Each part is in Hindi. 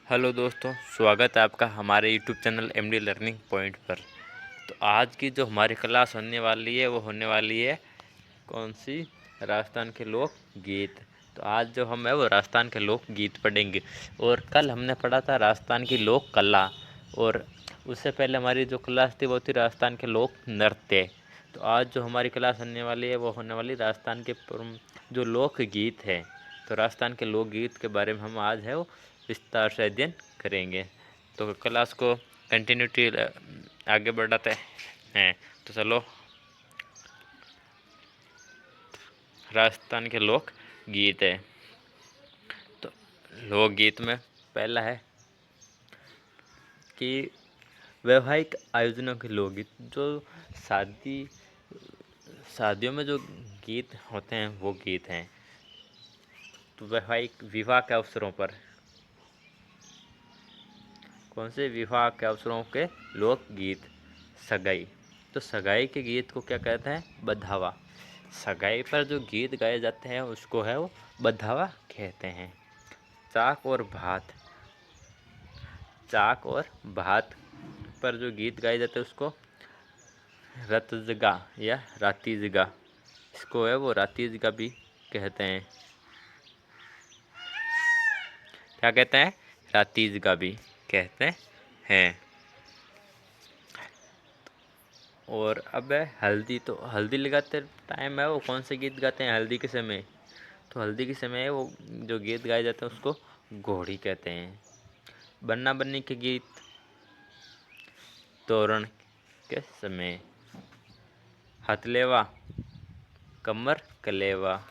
हेलो दोस्तों, स्वागत है आपका हमारे YouTube channel MD learning point पर। तो आज की जो हमारी क्लास होने वाली है वो होने वाली है कौन सी, राजस्थान के लोक गीत। तो आज जो हम है वो राजस्थान के लोक गीत पढ़ेंगे। और कल हमने पढ़ा था राजस्थान की लोक कला, और उससे पहले हमारी जो क्लास थी वो थी राजस्थान के लोक नृत्य। तो आज जो हमारी क्लास होने वाली है वो होने वाली राजस्थान के जो लोक गीत है। तो राजस्थान के लोकगीत के बारे में हम आज है वो विस्तार से अध्ययन करेंगे। तो क्लास को कंटिन्यूटी आगे बढ़ाते हैं। तो चलो, राजस्थान के लोक गीत है। तो लोकगीत में पहला है कि वैवाहिक आयोजनों के लोकगीत। जो शादियों में जो गीत होते हैं वो गीत हैं। तो वैवाहिक विवाह के अवसरों पर, कौन से विवाह के अवसरों के लोकगीत? सगाई। तो सगाई के गीत को क्या कहते हैं? बधावा। सगाई पर जो गीत गाए जाते हैं उसको है वो बधावा कहते हैं। चाक और भात। चाक और भात पर जो गीत गाए जाते हैं उसको रतजगा या रातीजगा, इसको है वो रातीजगा भी कहते हैं। क्या कहते हैं? रातीजगा भी कहते हैं। और अब है हल्दी। तो हल्दी लगाते टाइम है वो कौन से गीत गाते हैं हल्दी के समय? तो हल्दी के समय है वो जो गीत गाए जाते हैं उसको घोड़ी कहते हैं। बन्ना बन्नी के गीत तोरण के समय। हथलेवा, कमर कलेवा,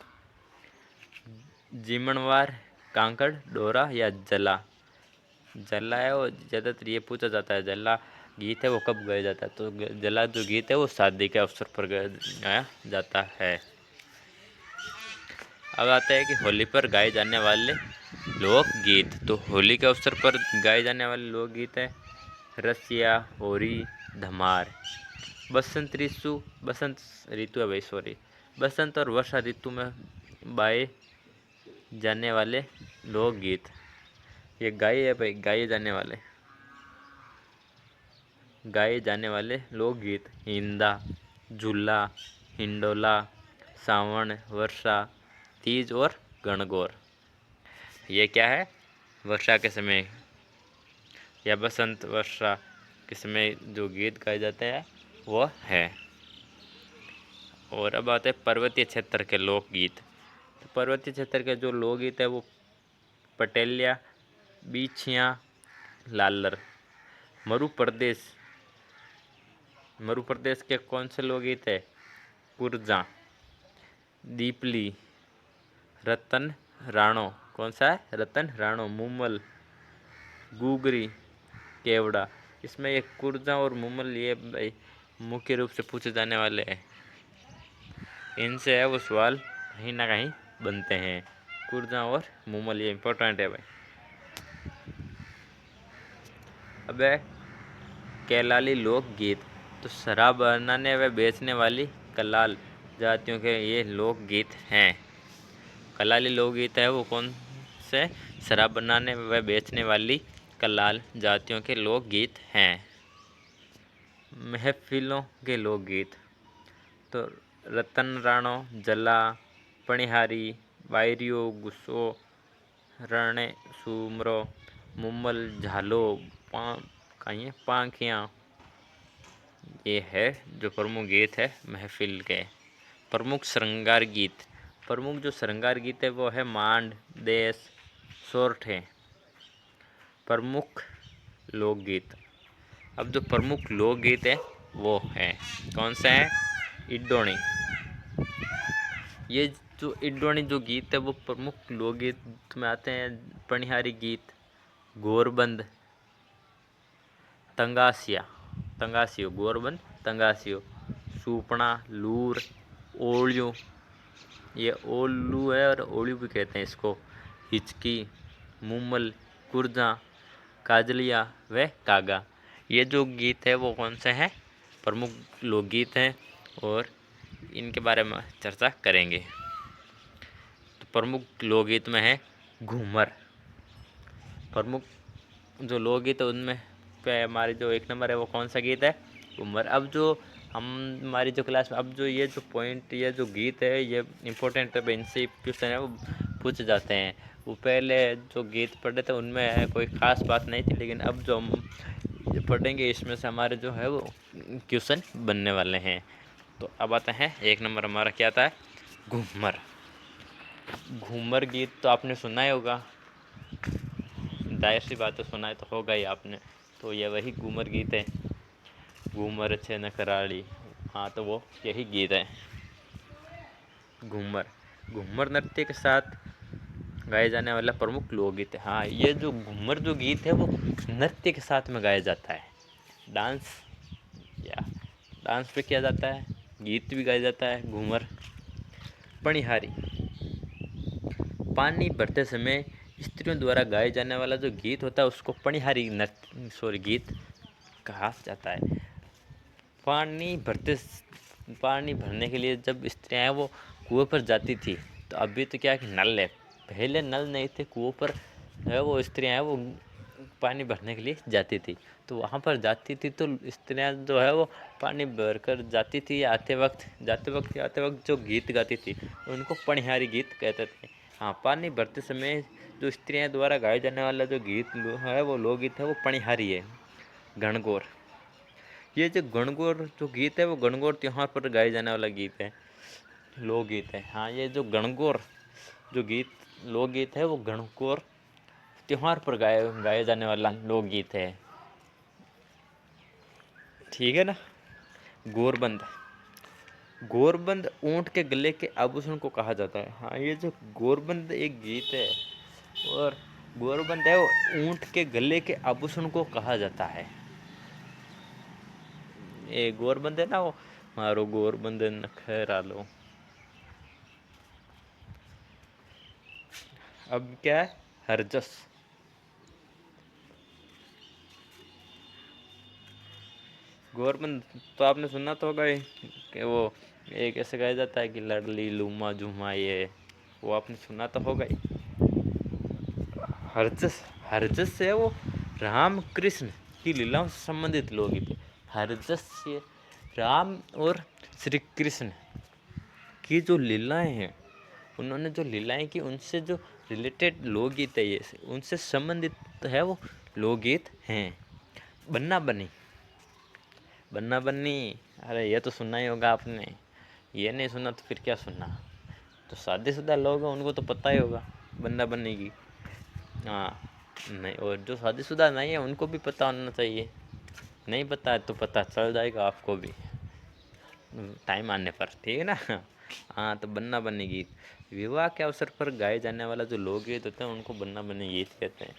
जीमणवार, कांकड़ डोरा या जला। जला है वो ज़्यादातर ये पूछा जाता है, जला गीत है वो कब गाया जाता है? तो जला जो गीत है वो शादी के अवसर पर गाया जाता है। अब आता है कि होली पर गाए जाने वाले लोकगीत। तो होली के अवसर पर गाए जाने वाले लोकगीत है रसिया, होरी, धमार। बसंत ऋतु है भाई, सॉरी, बसंत और वर्षा ऋतु में गाए जाने वाले लोकगीत। ये गाए है भाई, गाए जाने वाले लोकगीत हिंदा, झूला, हिंडोला, सावन, वर्षा, तीज और गणगौर। ये क्या है? वर्षा के समय या बसंत वर्षा के समय जो गीत गाए जाते हैं वो है। और अब आते हैं पर्वतीय क्षेत्र के लोकगीत। तो पर्वतीय क्षेत्र के जो लोकगीत है वो पटेलिया, बीछिया, लालर। मरु प्रदेश के कौन से लोकगीत है? कुरजा, दीपली, रतन राणो। कौन सा है? रतन राणो। मुमल, गुगरी, केवड़ा। इसमें ये कुरजा और मुमल ये भाई मुख्य रूप से पूछे जाने वाले हैं। इनसे है वो सवाल कहीं ना कहीं बनते हैं। कुरजा और मुमल ये इम्पोर्टेंट है भाई। अब है कैलाली लोकगीत। तो शराब बनाने व बेचने वाली कलाल जातियों के ये लोकगीत हैं। कलाली लोकगीत है वो कौन से? शराब बनाने व बेचने वाली कलाल जातियों के लोकगीत हैं। महफिलों के लोकगीत। तो रतन राणो, जला, पणिहारी, बायरियो, गुस्सो, रणे, सुमरो, मुमल, झालो, पांखियाँ। ये है जो प्रमुख गीत है महफिल के। प्रमुख श्रृंगार गीत। प्रमुख जो श्रृंगार गीत है वो है मांड, देश, सोरठे। प्रमुख लोकगीत। अब जो प्रमुख लोकगीत है वो है कौन सा है? इड्डोणी। ये जो इड्डोणी जो गीत है वो प्रमुख लोकगीत में आते हैं। पणिहारी गीत, गोरबंद, तंगासियो, गोरबंद, तंगासियो, सूपना, लूर, ओलियो। ये ओलू है और ओलियो भी कहते हैं इसको। हिचकी, मुमल, कुरजा, काजलिया व कागा। ये जो गीत है वो कौन से हैं? प्रमुख लोकगीत हैं और इनके बारे में चर्चा करेंगे। तो प्रमुख लोकगीत में है घूमर। प्रमुख जो लोकगीत है उनमें पे हमारी जो एक नंबर है वो कौन सा गीत है? घूमर। अब जो हम हमारी जो क्लास में अब जो ये जो पॉइंट ये जो गीत है ये इम्पोर्टेंट है, इनसे क्वेश्चन है वो पूछ जाते हैं। वो पहले जो गीत पढ़े थे उनमें कोई ख़ास बात नहीं थी, लेकिन अब जो हम पढ़ेंगे इसमें से हमारे जो है वो क्वेश्चन बनने वाले हैं। तो अब आते हैं एक नंबर हमारा क्या आता है? घूमर। घूमर गीत तो आपने सुना ही होगा, जाहिर सी बात है सुना है तो होगा ही आपने। तो ये वही घूमर गीत है, घूमर छे न कराड़ी। हाँ तो वो यही गीत है घूमर। घूमर नृत्य के साथ गाया जाने वाला प्रमुख लोकगीत है। हाँ ये जो घूमर जो गीत है वो नृत्य के साथ में गाया जाता है, डांस या डांस पे किया जाता है, गीत भी गाया जाता है घूमर। पणिहारी, पानी भरते समय स्त्रियों द्वारा गाए जाने वाला जो गीत होता है उसको पणिहारी नृत्य गीत कहा जाता है। पानी भरने के लिए जब स्त्रियाँ वो कुएं पर जाती थी, तो अभी तो क्या है कि नल है, पहले नल नहीं थे, कुएं पर है वो स्त्रियाँ वो पानी भरने के लिए जाती थी। तो वहाँ पर जाती थी तो स्त्रियाँ जो है वो पानी भर कर जाती थी, आते वक्त जो गीत गाती थी उनको पणिहारी गीत कहते थे। हाँ पानी भरते समय जो स्त्रियाँ द्वारा गाया जाने वाला जो गीत है वो लोकगीत है वो पणिहारी है। गणगौर, ये जो गणगौर जो गीत है वो गणगौर त्योहार पर गाया जाने वाला गीत है, लोकगीत है। हाँ ये जो गणगौर जो गीत लोकगीत है वो गणगौर त्योहार पर गाया जाने वाला लोकगीत है, ठीक है ना। गोरबंद, गोरबंद ऊंट के गले के आभूषण को कहा जाता है। हाँ ये जो गोरबंद एक गीत है और गोरबंद है वो ऊंट के गले के आभूषण को कहा जाता है। ये गोरबंद है ना वो मारो गोरबंद नखरा लो। अब क्या है? हरजस। गोरबंद तो आपने सुना तो होगा ही कि वो एक ऐसे गाया जाता है कि लड़ली लूमा झूमा, ये वो आपने सुना तो होगा ही। हरजस, हरजस से वो राम कृष्ण की लीलाओं से संबंधित लोकगीत है। हरजस से राम और श्री कृष्ण की जो लीलाएं हैं, उन्होंने जो लीलाएं की उनसे जो रिलेटेड लोकगीत है, ये उनसे संबंधित है वो लोकगीत हैं। बन्ना बन्नी, बन्ना बन्नी, अरे ये तो सुनना ही होगा आपने, ये नहीं सुना तो फिर क्या सुनना। तो शादीशुदा लोग हैं उनको तो पता ही होगा बन्ना बन्नी की। हाँ नहीं, और जो शादीशुदा नहीं है उनको भी पता होना चाहिए, नहीं पता है तो पता चल जाएगा आपको भी टाइम आने पर, ठीक है ना। हाँ तो बन्ना बन्नी गीत, विवाह के अवसर पर गाए जाने वाला जो लोकगीत होते हैं उनको बन्ना बन्नी गीत कहते हैं।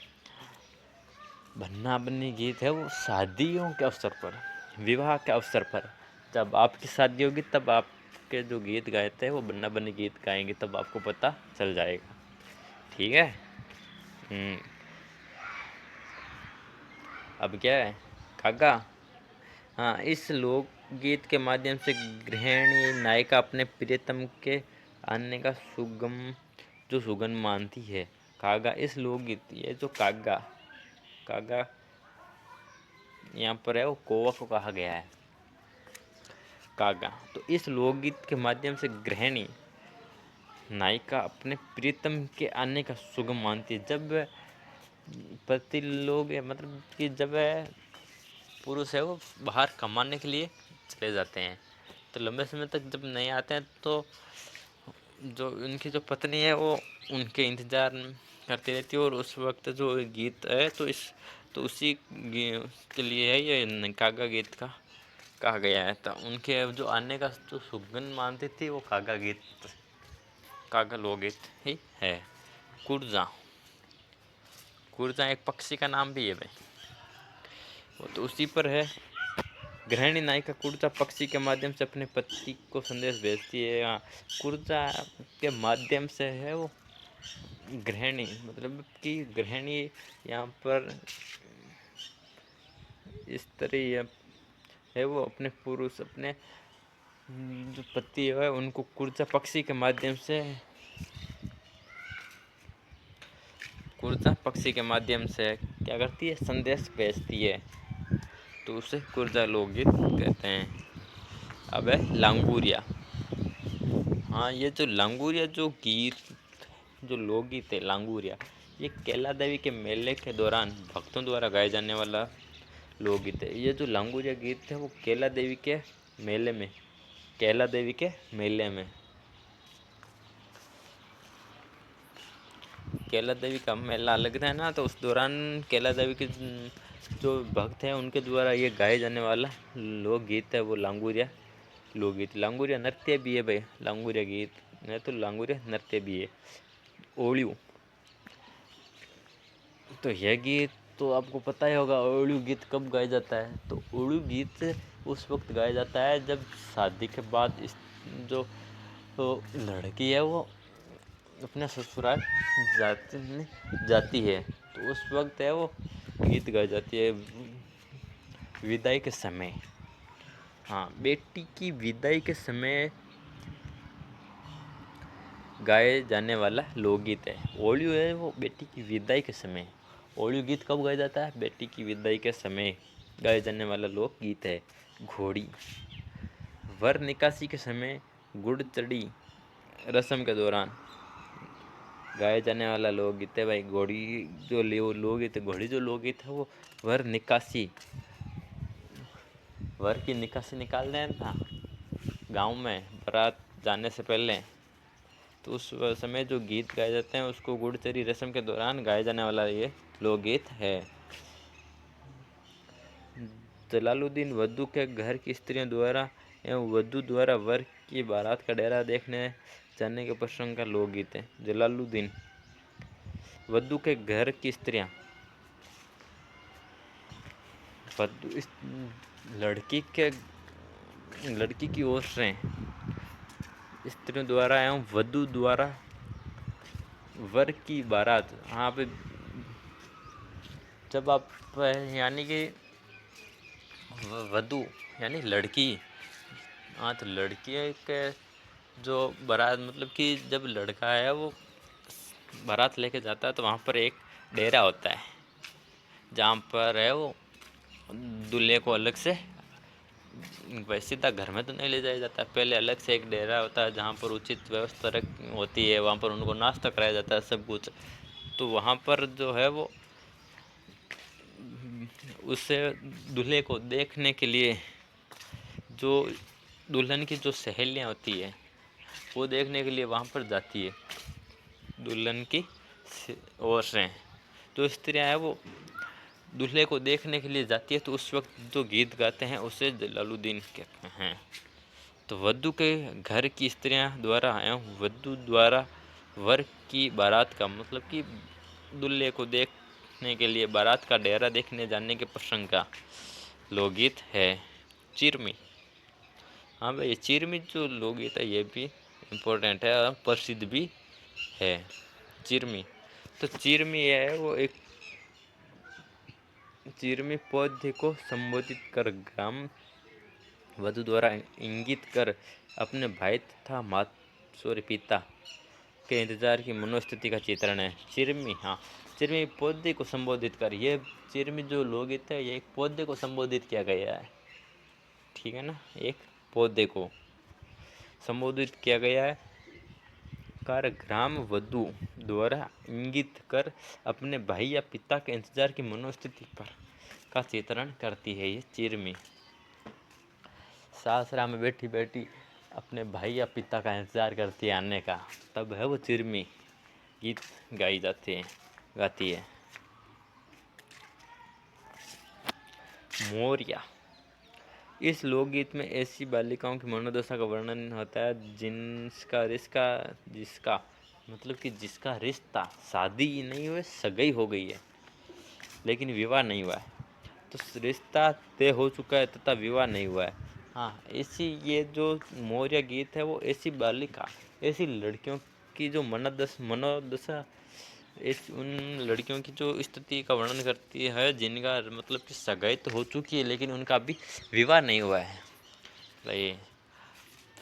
बन्ना बन्नी गीत है वो शादियों के अवसर पर, विवाह के अवसर पर, जब आपकी शादी होगी तब आपके जो गीत गाते हैं वो बन्ना बन्नी गीत गाएंगे, तब आपको पता चल जाएगा, ठीक है। अब क्या है? कागा। हाँ इस लोकगीत के माध्यम से गृहिणी नायिका अपने प्रियतम के आने का सुगम मानती है। कागा, इस लोकगीत ये जो कागा, कागा यहाँ पर है वो कौवा को कहा गया है, कागा। तो इस लोकगीत के माध्यम से गृहिणी नायिका अपने प्रियतम के आने का सुगम मानती है। जब पति लोग मतलब कि जब पुरुष है वो बाहर कमाने के लिए चले जाते हैं, तो लंबे समय तक जब नहीं आते हैं तो जो उनकी जो पत्नी है वो उनके इंतज़ार करती रहती है। और उस वक्त जो गीत है तो उसी के लिए है ये कागा गीत का कहा गया है। तो उनके जो आने का जो सुगंध मानती थी वो कागा गीत, कागा लोकगीत ही है। कुर्जा, कुर्जा एक पक्षी का नाम भी है भाई, वो तो उसी पर है। गृहिणी नायिका कुर्जा पक्षी के माध्यम से अपने पति को संदेश भेजती है। हाँ कुर्जा के माध्यम से है वो गृहिणी, मतलब कि गृहिणी यहाँ पर इस तरह है वो अपने पुरुष अपने जो पति है उनको कुर्जा पक्षी के माध्यम से कुर्जा पक्षी के माध्यम से क्या करती है, संदेश भेजती है, तो उसे कुर्जा लोकगीत कहते हैं। अब है लांगुरिया। हाँ, ये जो लांगुरिया जो गीत, जो लोकगीत है लांगुरिया, ये कैला देवी के मेले के दौरान भक्तों द्वारा गाए जाने वाला लोकगीत है। ये जो लांगुरिया गीत है वो कैला देवी के मेले में, कैला देवी के मेले में, कैला देवी का मेला लगता है ना, तो उस दौरान कैला देवी के जो भक्त हैं उनके द्वारा ये गाए जाने वाला लोकगीत है वो लांगुरिया लोकगीत। लांगुरिया नृत्य भी है भाई, लांगुरिया गीत नहीं तो लांगुरिया नृत्य भी है। ओलियो, तो यह गीत तो आपको पता ही होगा। ओलियो गीत कब गाया जाता है, तो ओलियो गीत उस वक्त गाया जाता है जब शादी के बाद इस जो लड़की है वो अपने ससुराल जाती है, तो उस वक्त है वो गीत गाई जाती है विदाई के समय। हाँ, बेटी की विदाई के समय गाए जाने वाला लोकगीत है ओलियो है वो बेटी की विदाई के समय। ओलियो गीत कब गाया जाता है, बेटी की विदाई के समय गाए जाने वाला लोकगीत है। घोड़ी, वर निकासी के समय गुड़ चढ़ी रस्म के दौरान गाए जाने वाला लोकगीत है भाई। घोड़ी जो लोकगीत है, घोड़ी जो लोकगीत है वो वर निकासी, वर की निकासी निकालते हैं ना गांव में बारात जाने से पहले, तो उस समय जो गीत गाए जाते हैं उसको गुड़चरी रस्म के दौरान गाया जाने वाला ये लोकगीत है। जलालुद्दीन वधू के घर की स्त्रियों द्वारा एवं वधू द्वारा वर की बारात का डेरा देखने जाने के प्रसंग का लोकगीत है। जलालुद्दीन वधू के घर की स्त्रियां, वधू इस लड़की की ओर से स्त्रियों द्वारा एवं वधू द्वारा वर की बारात। हाँ पे जब आप यानी कि वधू यानी लड़की, हाँ तो लड़की के जो बारात मतलब कि जब लड़का है वो बारात लेके जाता है तो वहाँ पर एक डेरा होता है जहाँ पर है वो दूल्हे को अलग से वैसे सीधा घर में तो नहीं ले जाया जाता, पहले अलग से एक डेरा होता है जहाँ पर उचित व्यवस्था होती है, वहाँ पर उनको नाश्ता कराया जाता है सब कुछ। तो वहाँ पर जो है वो उससे दूल्हे को देखने के लिए जो दुल्हन की जो सहेलियाँ होती है वो देखने के लिए वहाँ पर जाती है दुल्हन की ओर से। जो स्त्रियाँ हैं वो दूल्हे को देखने के लिए जाती है, तो उस वक्त जो गीत गाते हैं उसे जलालुद्दीन कहते हैं। तो वधू के घर की स्त्रियां द्वारा एवं वधू द्वारा वर की बारात का मतलब कि दूल्हे को देखने के लिए बारात का डेरा देखने जाने के प्रसंग का लोकगीत है। चिरमी, हाँ भाई ये चिरमी जो लोकगीत है ये भी इम्पोर्टेंट है और प्रसिद्ध भी है। चिरमी, तो चिरमी है वो एक चिरमी पौधे को संबोधित कर ग्राम वधू द्वारा इंगित कर अपने भाई तथा पिता के इंतजार की मनोस्थिति का चित्रण है। चिरमी, हाँ चिरमी पौधे को संबोधित कर, ये चिरमी जो लोकगीत है ये एक पौधे को संबोधित किया गया है, ठीक है ना, एक पौधे को संबोधित किया गया है। कर ग्राम वधू द्वारा इंगित कर अपने भाई या पिता के इंतजार की मनोस्थिति पर का चित्रण करती है ये चिरमी। सासरा में बैठी बैठी अपने भाई या पिता का इंतजार करती है आने का, तब है वो चिरमी गीत गाती है। मोरिया, इस लोकगीत में ऐसी बालिकाओं की मनोदशा का वर्णन होता है जिसका मतलब कि जिसका रिश्ता शादी नहीं हुए सगाई हो गई है लेकिन विवाह नहीं हुआ है, तो रिश्ता तय हो चुका है तथा विवाह नहीं हुआ है। हाँ, ऐसी ये जो मौर्य गीत है वो ऐसी बालिका, ऐसी लड़कियों की जो मनोदशा उन लड़कियों की जो स्थिति का वर्णन करती है जिनका मतलब कि सगाई तो हो चुकी है लेकिन उनका अभी विवाह नहीं हुआ है।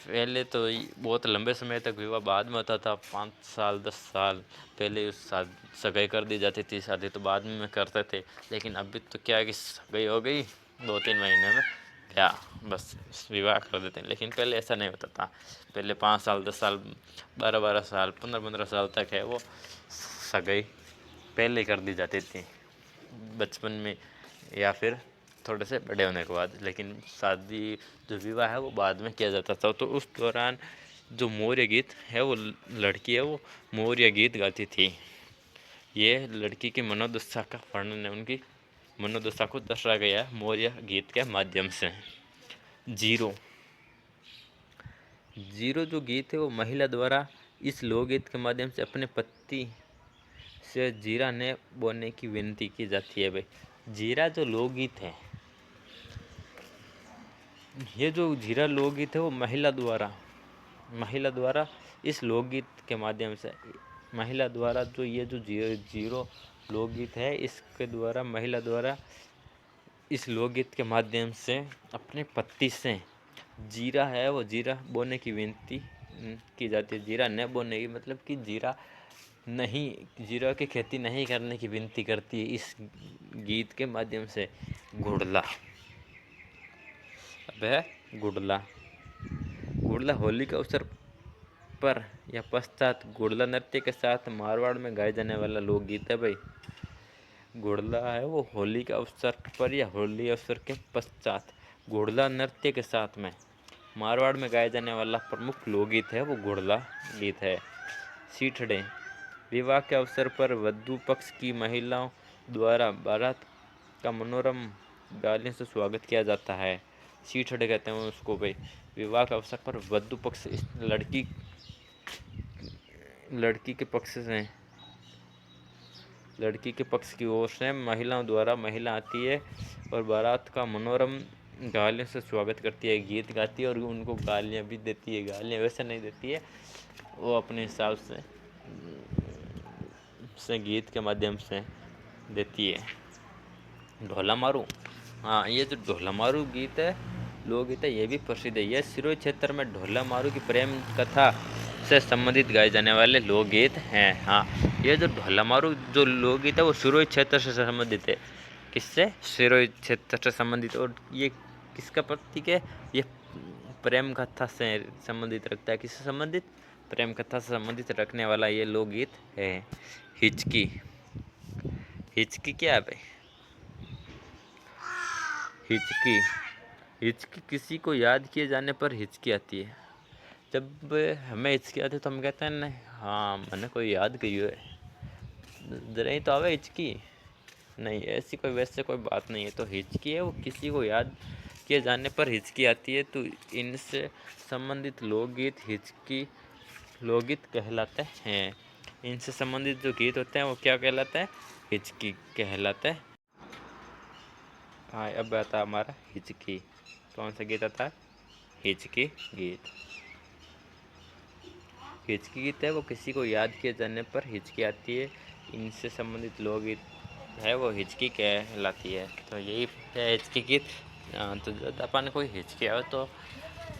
पहले तो बहुत लंबे समय तक विवाह बाद में होता था, 5 साल 10 साल पहले सगाई कर दी जाती थी, शादी तो बाद में करते थे। लेकिन अभी तो क्या है कि सगाई हो गई 2-3 महीने में क्या बस विवाह कर देते हैं। लेकिन पहले ऐसा नहीं होता था, पहले 5 साल 10 साल 12-12 साल 15-15 साल तक है वो सगाई पहले कर दी जाती थी बचपन में या फिर थोड़े से बड़े होने के बाद। लेकिन शादी जो विवाह है वो बाद में किया जाता था। तो उस दौरान जो मौर्य गीत है वो लड़की है वो मौर्य गीत गाती थी। ये लड़की की मनोदशा का वर्णन है, उनकी मनोदशा को दर्शाया गया है मौर्य गीत के माध्यम से। जीरो जीरो जो गीत है वो महिला द्वारा इस लोकगीत के माध्यम से अपने पति से जीरा ने बोने की विनती की जाती है। भाई जीरा जो लोकगीत है, ये जो जीरा लोकगीत है वो महिला द्वारा इस लोकगीत के माध्यम से, महिला द्वारा जो ये जो जीरो लोकगीत है इसके द्वारा महिला द्वारा इस लोकगीत के माध्यम से अपने पति से जीरा है वो जीरा बोने की विनती की जाती है। जीरा न बोने की मतलब कि जीरा की खेती नहीं करने की विनती करती है इस गीत के माध्यम से। गुड़ला गुड़ला होली के अवसर पर या पश्चात गुड़ला नृत्य के साथ मारवाड़ में गाए जाने वाला लोकगीत है। भाई गुड़ला है वो होली के अवसर पर या होली अवसर के पश्चात गुड़ला नृत्य के साथ में मारवाड़ में गाया जाने वाला प्रमुख लोकगीत है वो गुड़ला गीत है। सीठड़े विवाह के अवसर पर वधू पक्ष की महिलाओं द्वारा बारात का मनोरम गालियों से स्वागत किया जाता है। सीठड़े कहते हैं उसको। भाई विवाह के अवसर पर वधू पक्ष इस लड़की के पक्ष की ओर से महिलाओं द्वारा महिला आती है और बारात का मनोरम गालियों से स्वागत करती है, गीत गाती है और उनको गालियाँ भी देती है। गालियाँ वैसे नहीं देती है, वो अपने हिसाब से गीत के माध्यम से देती है। ढोला मारू, हाँ ये जो ढोला मारू गीत है लोकगीत है ये भी प्रसिद्ध है। यह सिरोही क्षेत्र में ढोला मारू की प्रेम कथा से संबंधित गाए जाने वाले लोकगीत हैं। हाँ ये जो ढोला मारू जो लोकगीत है वो सिरोही क्षेत्र से संबंधित है। किससे? सिरोही क्षेत्र से संबंधित। और ये किसका प्रतीक है? ये प्रेम कथा से संबंधित रखता है। किससे संबंधित? प्रेम कथा से संबंधित रखने वाला ये लोकगीत है। हिचकी, हिचकी क्या है भाई? हिचकी किसी को याद किए जाने पर हिचकी आती है। जब हमें हिचकी आती है तो हम कहते हैं नहीं हाँ मैंने कोई याद करी है, जरा ही तो आवे हिचकी। नहीं ऐसी कोई वैसे कोई बात नहीं है। तो हिचकी है वो किसी को याद किए जाने पर हिचकी आती है। तो इनसे संबंधित लोकगीत हिचकी लोकगीत कहलाते हैं। इनसे संबंधित जो गीत होते हैं वो क्या कहलाते हैं? हिचकी कहलाते हैं। हाँ अब आता हमारा हिचकी। कौन सा गीत आता है? हिचकी गीत। हिचकी गीत है वो किसी को याद किए जाने पर हिचकी आती है। इनसे संबंधित लोकगीत है वो हिचकी कहलाती है। तो यही है हिचकी गीत। तो जब अपन कोई हिचकी आए तो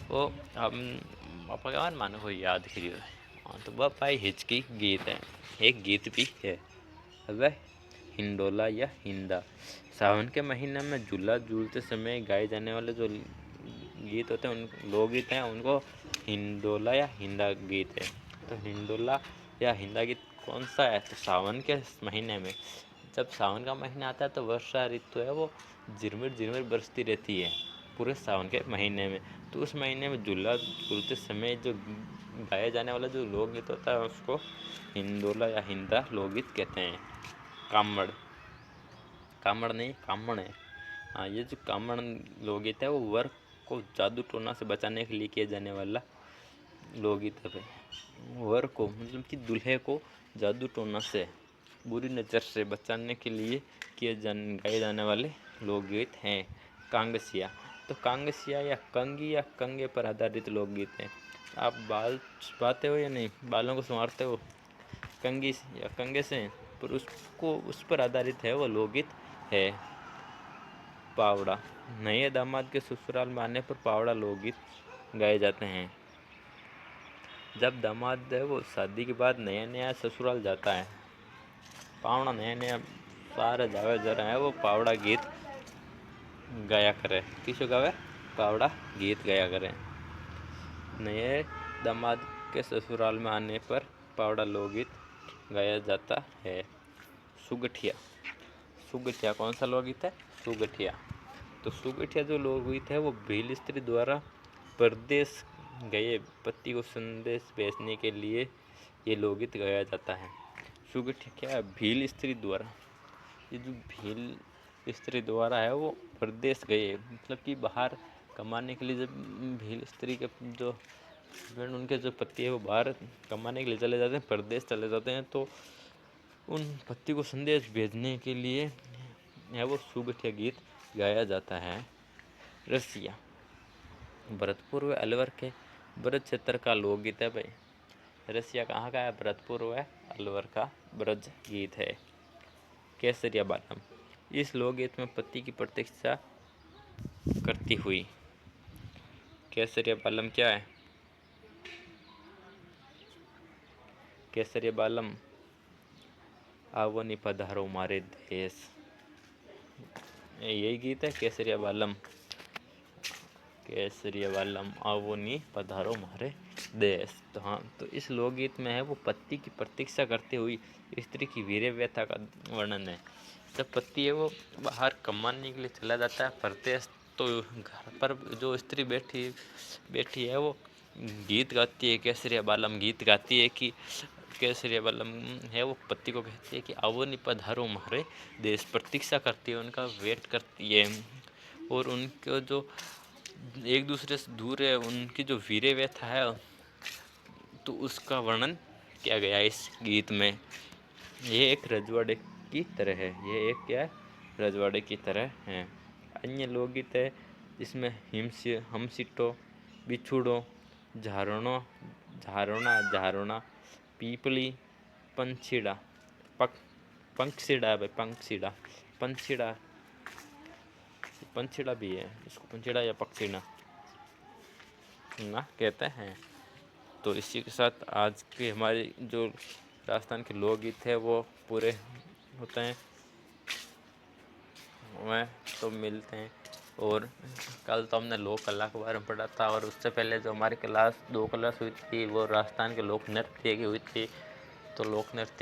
वो हम अपन क्या मानो कोई याद करियो। हाँ तो वह भाई हिचकी गीत है। एक गीत भी है वह हिंडोला या हिंदा। सावन के महीने में झूला झूलते समय गाए जाने वाले जो गीत होते हैं उन लोकगीत हैं उनको हिंडोला या हिंदा गीत है। तो हिंडोला या हिंदा गीत कौन सा है? तो सावन के महीने में, जब सावन का महीना आता है तो वर्षा ऋतु है वो झिरमिर झिरमिर बरसती रहती है पूरे सावन के महीने में। तो उस महीने में झूला झूलते समय जो गाया जाने वाला जो लोकगीत होता है उसको हिंडोला या हिंदा लोकगीत कहते हैं। कामड़ नहीं कामण है। हाँ ये जो कामण लोकगीत है वो वर को जादू टोना से बचाने के लिए किया जाने वाला लोकगीत है। वर को मतलब कि दूल्हे को जादू टोना से बुरी नज़र से बचाने के लिए गाए जाने वाले लोकगीत हैं। कांगसिया, तो कांगसिया या कंगी या कंगे पर आधारित लोकगीत हैं। आप बाल छुपाते हो या नहीं, बालों को संवारते हो कंगी या कंगे से, पर उस पर आधारित है वो लोकगीत है। पावड़ा, नए दामाद के ससुराल में आने पर पावड़ा लोकगीत गाए जाते हैं। जब दामाद है वो शादी के बाद नया नया ससुराल जाता है, पावड़ा नया नया सारे जावे जरा है वो पावड़ा गीत गाया करे। किसो गावे? पावड़ा गीत गाया करे। नए दामाद के ससुराल में आने पर पावड़ा लोकगीत गाया जाता है। सुगठिया। सुगठिया कौन सा लोकगीत है? सुगठिया। तो सुगठिया जो लोकगीत है वो भील स्त्री द्वारा परदेश गए पति को संदेश भेजने के लिए ये लोकगीत गाया जाता है। सुगठिया क्या है? भील स्त्री द्वारा। ये जो भील स्त्री द्वारा है वो परदेश गए, मतलब कि बाहर कमाने के लिए। जब भील स्त्री के जो हस्बैंड, उनके जो पति है वो बाहर कमाने के लिए चले जाते हैं, परदेश चले जाते हैं, तो उन पति को संदेश भेजने के लिए है वो सुगठिया गीत गाया जाता है। रसिया। भरतपुर व अलवर के ब्रज क्षेत्र का लोकगीत है भाई। रसिया कहाँ का है? भरतपुर व अलवर का ब्रज गीत है। केसरिया बालम। इस लोकगीत में पति की प्रतीक्षा करती हुई। केसरिया बालम क्या है? केसरिया बालम आवो नी पधारो मारे देश, यही गीत है केसरिया बालम। केसरिया बालम आवो नी पधारो मारे देश। तो हाँ, तो इस लोकगीत में है वो पति की प्रतीक्षा करते हुई स्त्री की वीर व्यथा का वर्णन है। जब पति है वो बाहर कमाने के लिए चला जाता है परदेश, तो घर पर जो स्त्री बैठी है वो गीत गाती है, केसरिया बालम गीत गाती है कि केसरिया बालम है वो पति को कहती है कि आवो नी पधारो मारे देश, प्रतीक्षा करती है, उनका वेट करती है। और उनको जो एक दूसरे से दूर है, उनकी जो वीर व्यथा है, तो उसका वर्णन किया गया इस गीत में। ये एक रजवाड़े की तरह है। ये एक क्या है? रजवाड़े की तरह है। अन्य लोकगीत है जिसमें हमसिटो, बिछुड़ो, झारणो, झारोना, पीपली, पंछीड़ा, पंक्षीड़ा भाई, पंछीड़ा भी है, इसको पंछीड़ा या पक्षीड़ा ना कहते हैं। तो इसी के साथ आज के हमारे जो राजस्थान के लोकगीत है वो पूरे होते हैं। वह तो मिलते हैं। और कल तो हमने लोक कला के बारे में पढ़ा था, और उससे पहले जो हमारी क्लास 2 क्लास हुई थी वो राजस्थान के लोक नृत्य की हुई थी। तो लोक नृत्य